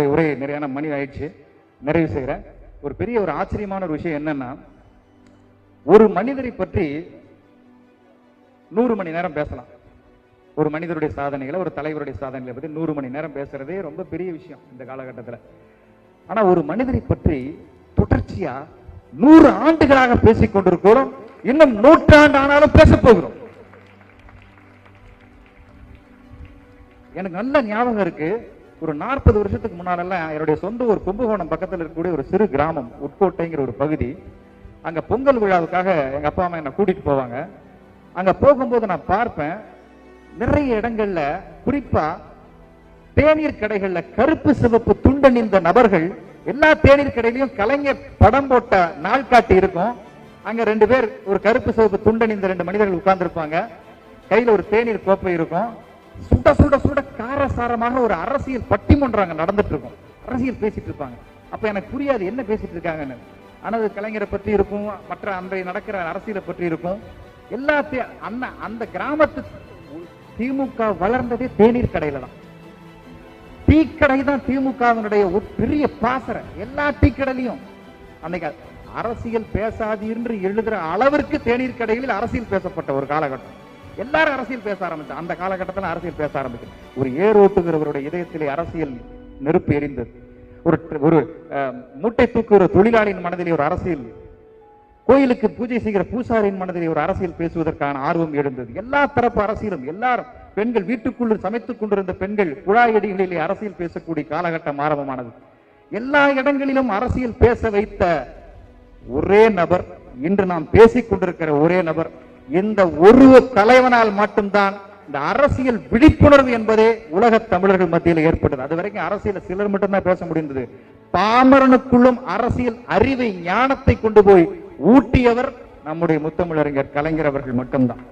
என்னுடைய உரை நிறையான மணி ஆயிடுச்சு, நிறைவு செய்கிறேன். ஒரு பெரிய ஒரு ஆச்சரியமான ஒரு விஷயம் என்னன்னா, ஒரு மனிதரை பற்றி 100 மணி நேரம் பேசலாம். ஒரு மனிதருடைய சாதனைகளை, ஒரு தலைவருடைய சாதனைகளை பற்றி 100 மணி நேரம் பேசுறதே ரொம்ப பெரிய விஷயம் இந்த காலகட்டத்தில். ஆனா ஒரு மனிதரை பற்றி தொடர்ச்சியா 100 ஆண்டுகளாக பேசிக் கொண்டிருக்கிறோம், இன்னும் 100 ஆண்டு ஆனாலும் பேச போகிறோம். எனக்கு நல்ல ஞாபகம் இருக்கு, ஒரு 40 வருஷத்துக்கு முன்னாலெல்லாம் என்னுடைய சொந்த ஒரு கும்பகோணம் பக்கத்தில் இருக்கக்கூடிய ஒரு சிறு கிராமம் உட்கோட்டைங்கிற ஒரு பகுதி. அங்க பொங்கல் விழாவுக்காக எங்க அப்பா அம்மா என்ன கூட்டிட்டு போவாங்க. அங்க போகும்போது நான் பார்ப்பேன், நிறைய இடங்கள்ல குறிப்பா தேநீர் கடைகள்ல கருப்பு சிவப்பு துண்டணிந்த நபர்கள், எல்லா தேநீர் கடையிலையும் கலைஞர் படம் போட்ட நாள்காட்டி இருக்கும். அங்க 2 பேர் ஒரு கருப்பு சிவப்பு துண்டணிந்த 2 மனிதர்கள் உட்கார்ந்து இருப்பாங்க. கையில ஒரு தேநீர் கோப்பை இருக்கும். சுட சுட சுட காரசாரமாக ஒரு அரசியல் பட்டிமன்றம் நடந்துட்டு இருக்கும். அரசியல் பேசிட்டு இருப்பாங்க. அப்ப எனக்கு புரியாது என்ன பேசிட்டு இருக்காங்கன்னு. ஆனா அது கலைஞரை பற்றி இருக்கும், மற்ற அன்றைய நடக்கிற அரசியலை பற்றி இருக்கும். எல்லாத்தையும் அந்த கிராமத்து திமுக வளர்ந்ததே தேநீர் கடையில தான். டீ கடை தான் திமுகவினுடைய ஒரு பெரிய பாசறை. எல்லா டீ கடையிலையும் அன்னைக்கு அரசியல் பேசாது என்று எழுதுற அளவிற்கு தேநீர் கடைகளில் அரசியல் பேசப்பட்ட ஒரு காலகட்டம். எல்லாரும் அரசியல் பேச ஆரம்பிச்சு. அந்த காலகட்டத்தில் அரசியல் பேச ஆரம்பிச்சு. ஒரு ஏரோட்டுகிறவருடைய இதயத்திலே அரசியல் நெருப்பு எரிந்தது. ஒரு மூட்டை தூக்குகிற தொழிலாளியின் மனதிலே ஒரு அரசியல், கோயிலுக்கு பூஜை செய்கிற பூசாரியின் மனதிலே ஒரு அரசியல் பேசுவதற்கான ஆர்வம் எழுந்தது. எல்லா தரப்பு அரசியலும், எல்லாரும் பெண்கள் வீட்டுக்குள் சமைத்துக் கொண்டிருந்த பெண்கள் குழாயடிகளிலே அரசியல் பேசக்கூடிய காலகட்டம் ஆரம்பமானது. எல்லா இடங்களிலும் அரசியல் பேச வைத்த ஒரே நபர், இன்று நாம் பேசிக் கொண்டிருக்கிற ஒரே நபர், இந்த ஒரு தலைவனால் மட்டும்தான் இந்த அரசியல் விழிப்புணர்வு என்பதே உலக தமிழர்கள் மத்தியில் ஏற்பட்டது. அது வரைக்கும் அரசியல் சிலர் மட்டும்தான் பேச முடிந்தது. பாமரனுக்குள்ளும் அரசியல் அறிவை, ஞானத்தை கொண்டு போய் ஊட்டியவர் நம்முடைய முத்தமிழறிஞர் கலைஞர் அவர்கள் மட்டும்தான்.